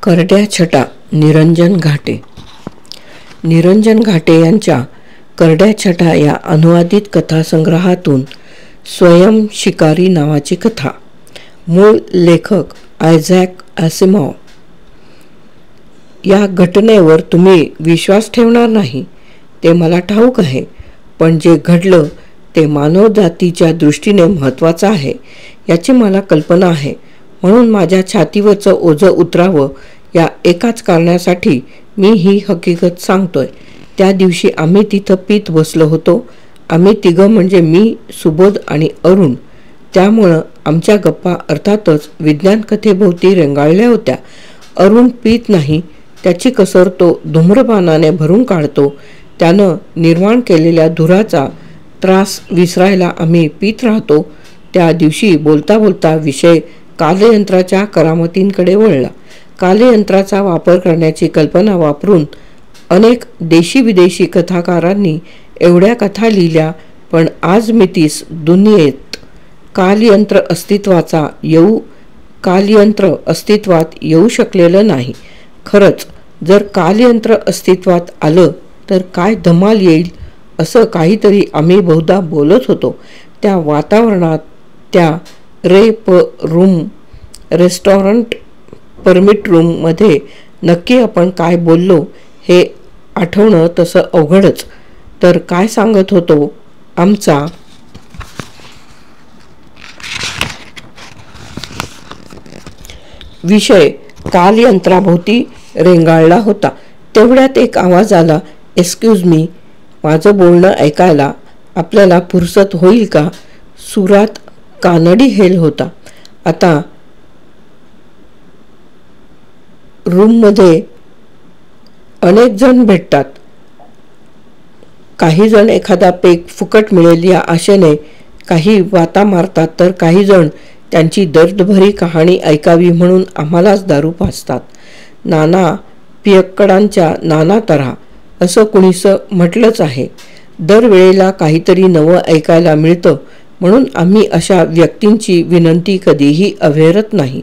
करड्या छटा निरंजन घाटे. निरंजन घाटे यांच्या करड्या छटा या अनुवादित कथासंग्रहातून स्वयं शिकारी नावाची कथा. मूळ लेखक आयझॅक आसिमॉव. या घटनेवर तुम्ही विश्वास ठेवणार नाही ते मला ठाऊक आहे, पण जे घडलं ते मानवजातीच्या दृष्टीने महत्त्वाचं आहे याची मला कल्पना आहे. म्हणून माझ्या छातीवरचं ओझं उतरावं या एकाच कारणासाठी मी ही हकीकत सांगतोय. त्या दिवशी आम्ही तिथं पीत बसलो होतो. आम्ही तिघं म्हणजे मी, सुबोध आणि अरुण. त्यामुळं आमच्या गप्पा अर्थातच विज्ञान कथेभोवती रेंगाळल्या होत्या. अरुण पीत नाही, त्याची कसर तो धूम्रपानाने भरून काढतो. त्यानं निर्माण केलेल्या धुराचा त्रास विसरायला आम्ही पीत राहतो. त्या दिवशी बोलता बोलता विषय कालयंत्राच्या करामतींकडे वळला. कालयंत्राचा वापर करण्याची कल्पना वापरून अनेक देशी विदेशी कथाकारांनी एवढ्या कथा लिहिल्या, पण आज मितीस दुनियेत कालयंत्र अस्तित्वात येऊ शकलेलं नाही. खरंच जर कालयंत्र अस्तित्वात आलं तर काय धमाल येईल असं काहीतरी आम्ही बहुधा बोलत होतो. त्या वातावरणात त्या रेस्टॉरंट परमिट रूममध्ये नक्की आपण काय बोललो हे आठवणं तसं अवघडच. तर काय सांगत होतो, आमचा विषय कालयंत्राभोवती रेंगाळला होता. तेवढ्यात एक आवाज आला, एक्सक्यूज मी, माझं बोलणं ऐकायला आपल्याला फुरसत होईल का? सुरात कानडी हेल होता. आता रूममध्ये अनेक जण भेटतात. काही जण एखादा पेक फुकट मिळेल या आशेने काही वाता मारतात, तर काही जण त्यांची दर्दभरी कहाणी ऐकावी म्हणून आम्हालाच दारू पाजतात. नाना पियक्कडांच्या नाना तऱ्हा असं कुणीसं म्हटलंच आहे. दरवेळेला काहीतरी नवं ऐकायला मिळतं म्हणून आम्ही अशा व्यक्तींची विनंती कधीही अव्हेरत नाही.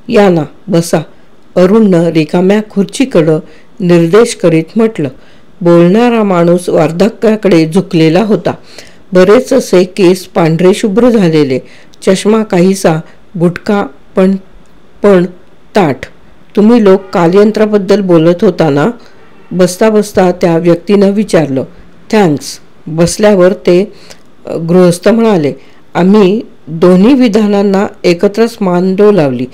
या ना, बसा, अरुणनं रिकाम्या खुर्चीकडं निर्देश करीत म्हटलं. बोलणारा माणूस वार्धक्याकडे झुकलेला होता. बरेच असे केस पांढरे शुभ्र झालेले, चष्मा काहीसा बुटका पण ताठ. तुम्ही लोक कालयंत्राबद्दल बोलत होता ना? बसता बसता त्या व्यक्तीनं विचारलं. थँक्स. बसल्यावर ते गृहस्थ म्हणाले. आम्ही दोन्ही विधानांना एकत्रच मान डोलावली.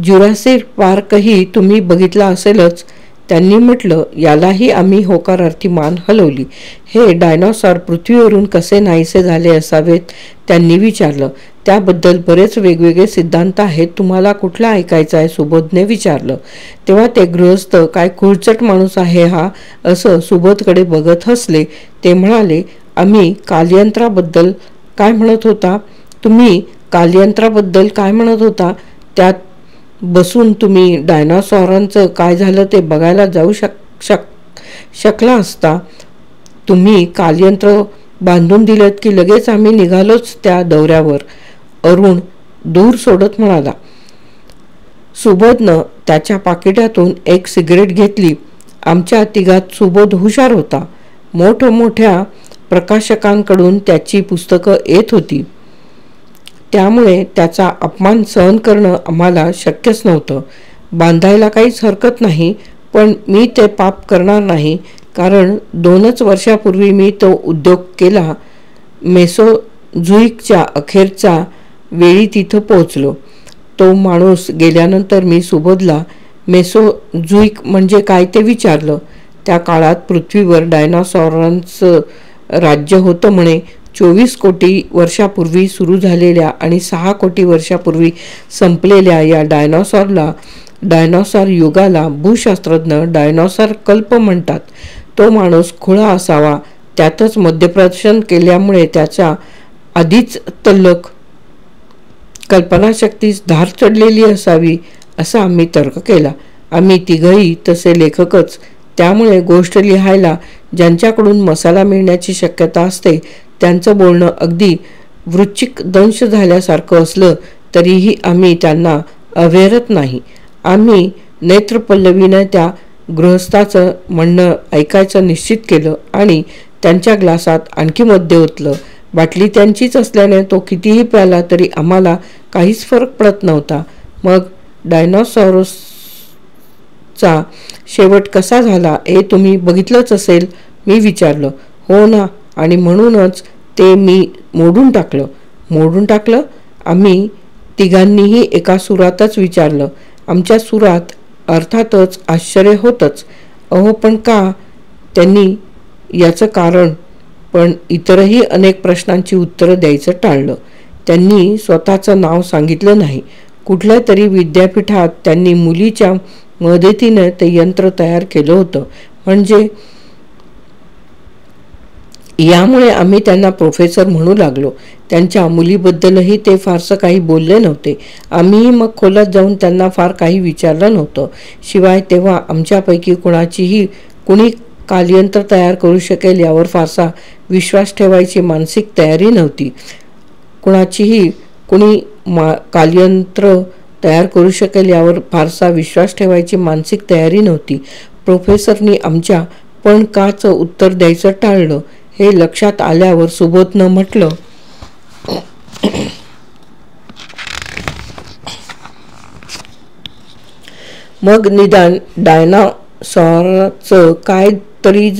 जुरासिक पार्कही तुम्ही बघितला असेलच, त्यांनी म्हटलं. यालाही आम्ही होकारार्थी मान हलवली. हे डायनॉसॉर पृथ्वीवरून कसे नाहीसे झाले असावेत? त्यांनी विचारलं. त्याबद्दल बरेच वेगवेगळे सिद्धांत आहेत. तुम्हाला कुठला ऐकायचा आहे? सुबोधने विचारलं. तेव्हा ते गृहस्थ काय खुळचट माणूस आहे हा, असं सुबोधकडे बघत हसले. ते म्हणाले, आम्ही कालयंत्राबद्दल काय म्हणत होता? तुम्ही कालयंत्राबद्दल काय म्हणत होता? त्यात बसून तुम्ही डायनासॉरांचं काय झालं ते बघायला जाऊ शकला असता. तुम्ही कालयंत्र बांधून दिलं की लगेच आम्ही निघालोच त्या दौऱ्यावर, अरुण दूर सोडत म्हणाला. सुबोधनं त्याच्या पाकिटातून एक सिगरेट घेतली. आमच्या तिघात सुबोध हुशार होता. मोठमोठ्या प्रकाशकांकडून त्याची पुस्तकं येत होती. त्यामुळे त्याचा अपमान सहन करणं आम्हाला शक्यच नव्हतं. बांधायला काहीच हरकत नाही, पण मी ते पाप करणार नाही, कारण 2 वर्षापूर्वी मी तो उद्योग केला. मेसोझुईकच्या अखेरच्या वेळी तिथं पोहोचलो. तो माणूस गेल्यानंतर मी सुबोधला मेसोझुईक म्हणजे काय ते विचारलं. त्या काळात पृथ्वीवर डायनासॉरांचं राज्य होतं म्हणे. 24 कोटी वर्षापूर्वी सुरू झालेल्या आणि 6 कोटी वर्षापूर्वी संपलेल्या या डायनॉसॉर युगाला भूशास्त्रज्ञ डायनॉसॉर कल्प म्हणतात. तो माणूस खुळा असावा, त्यातच मद्यप्राशन केल्यामुळे त्याच्या आधीच तल्लख कल्पनाशक्तीस धार चढलेली असावी असा आम्ही तर्क केला. आम्ही तिघही तसे लेखकच, त्यामुळे गोष्ट लिहायला ज्यांच्याकडून मसाला मिळण्याची शक्यता असते त्यांचं बोलणं अगदी वृश्चिक दंश झाल्यासारखं असलं तरीही आम्ही त्यांना अव्हेरत नाही. आम्ही नेत्रपल्लवीनं त्या गृहस्थाचं म्हणणं ऐकायचं निश्चित केलं आणि त्यांच्या ग्लासात आणखी मद्य ओतलं. बाटली त्यांचीच असल्याने तो कितीही प्याला तरी आम्हाला काहीच फरक पडत नव्हता. मग डायनॉसॉरसचा शेवट कसा झाला हे तुम्ही बघितलंच असेल, मी विचारलं. हो ना, आणि म्हणूनच ते मी मोडून टाकलं. मोडून टाकलं? आम्ही तिघांनीही एका सुरातच विचारलं. आमच्या सुरात अर्थातच आश्चर्य होतंच. अहो, पण का? त्यांनी याचं कारण, पण इतरही अनेक प्रश्नांची उत्तरं द्यायचं टाळलं. त्यांनी स्वतःचं नाव सांगितलं नाही. कुठल्या तरी विद्यापीठात त्यांनी मुलीच्या मदतीने ते यंत्र तयार केलं होतं. म्हणजे यामुळे आम्ही त्यांना प्रोफेसर म्हणू लागलो. त्यांच्या मुलीबद्दलही ते फारसं काही बोलले नव्हते. आम्हीही मग खोलात जाऊन त्यांना फार काही विचारलं नव्हतं. शिवाय तेव्हा आमच्यापैकी कुणी कालयंत्र तयार करू शकेल यावर फारसा विश्वास ठेवायची मानसिक तयारी नव्हती. कुणी कालयंत्र तयार करू शकेल यावर फारसा विश्वास ठेवायची मानसिक तयारी नव्हती. प्रोफेसरनी आमच्या पण काचं उत्तर द्यायचं टाळलं. हे लक्षात आल्यावर सुबोधनं म्हटलं, मग निदान डायनासॉरचं काय तरी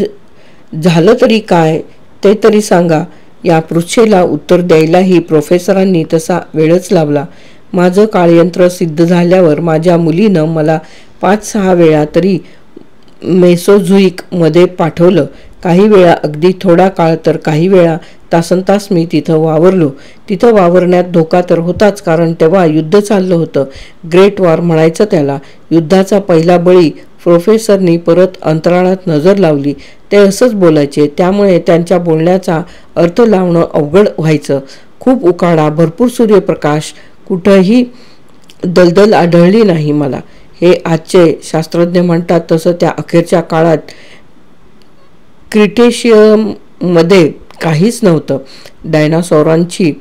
झालं तरी काय ते तरी सांगा. या पृच्छेला उत्तर द्यायलाही प्रोफेसरांनी तसा वेळच लावला. माझं काळयंत्र सिद्ध झाल्यावर माझ्या मुलीनं मला 5-6 वेळा तरी मेसोझुईक मध्ये पाठवलं. काही वेळा अगदी थोडा काळ तर काही वेळा तासनतास मी तिथं वावरलो. तिथं वावरण्यात धोका तर होताच, कारण तेव्हा युद्ध चाललं होतं. ग्रेट वॉर म्हणायचं त्याला. युद्धाचा पहिला बळी. प्रोफेसरनी परत अंतराळात नजर लावली. ते असंच बोलायचे, त्यामुळे त्यांच्या बोलण्याचा अर्थ लावणं अवघड व्हायचं. खूप उकाडा, भरपूर सूर्यप्रकाश, कुठंही दलदल आढळली नाही मला. हे आजचे शास्त्रज्ञ म्हणतात तसं त्या अखेरच्या काळात क्रिटेशियममध्ये काहीच नव्हतं. डायनासॉरांची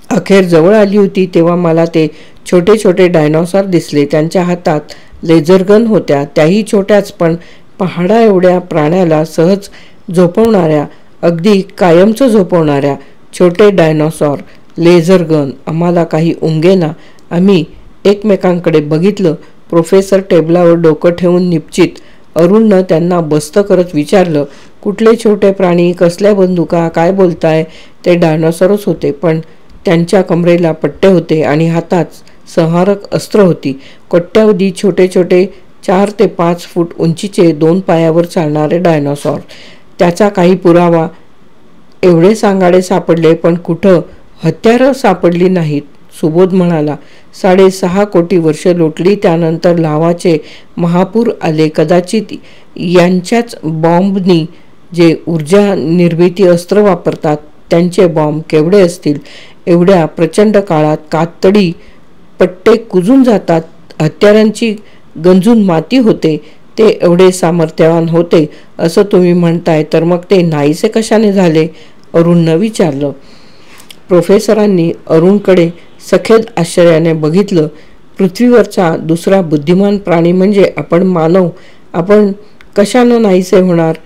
अखेर जवळ आली होती तेव्हा मला ते छोटे छोटे डायनॉसॉर दिसले. त्यांच्या हातात लेझरगन होत्या, त्याही छोट्याच, पण पहाडा एवढ्या प्राण्याला सहज झोपवणाऱ्या, अगदी कायमचं झोपवणाऱ्या. छोटे डायनॉसॉर, लेझरगन, आम्हाला काही उमगेना. आम्ही एकमेकांकडे बघितलं. प्रोफेसर टेबलावर डोकं ठेवून निपचित. अरुणनं त्यांना बस्त करत विचारलं, कुठले छोटे प्राणी, कसल्या बंदुका, काय बोलताय? ते डायनॉसॉरच होते, पण त्यांच्या कमरेला पट्टे होते आणि हातात संहारक अस्त्र होती. कोट्यावधी छोटे छोटे 4 ते 5 फूट उंचीचे 2 पायावर चालणारे डायनॉसॉर. त्याचा काही पुरावा एवढे सांगाडे सापडले, पण कुठं हत्यारं सापडली नाहीत. सुबोध म्हणाला, 6.5 कोटी वर्ष लोटली, त्यानंतर लाव्हाचे महापूर आले. कदाचित यांच्याच बॉम्बनी, जे ऊर्जा निर्मिती अस्त्र वापरतात, त्यांचे बॉम्ब केवढे असतील. एवढ्या प्रचंड काळात कातडी पट्टे कुजून जातात. हत्यारांची गंजून माती होते. ते एवढे सामर्थ्यवान होते असं तुम्ही म्हणताय, तर मग ते नाहीसे कशाने झाले? अरुणनं विचारलं. प्रोफेसरांनी अरुणकडे सखेद आश्चर्याने बघितलं. पृथ्वीवरचा दुसरा बुद्धिमान प्राणी म्हणजे आपण मानव. आपण कशानं नाहीसे होणार?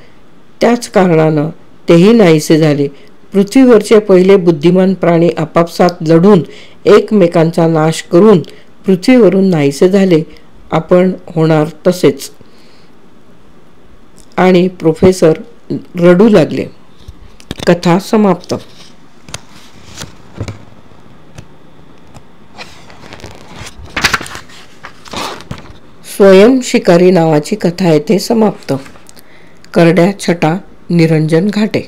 त्याच कारणानं तेही नाहीसे झाले. पृथ्वीवरचे पहिले बुद्धिमान प्राणी आपापसात लढून एकमेकांचा नाश करून पृथ्वीवरून नाहीसे झाले. आपण होणार तसेच. आणि प्रोफेसर रडू लागले. कथा समाप्त. स्वयं शिकारी नावाची कथा येथे समाप्त. करड्या छटा, निरंजन घाटे.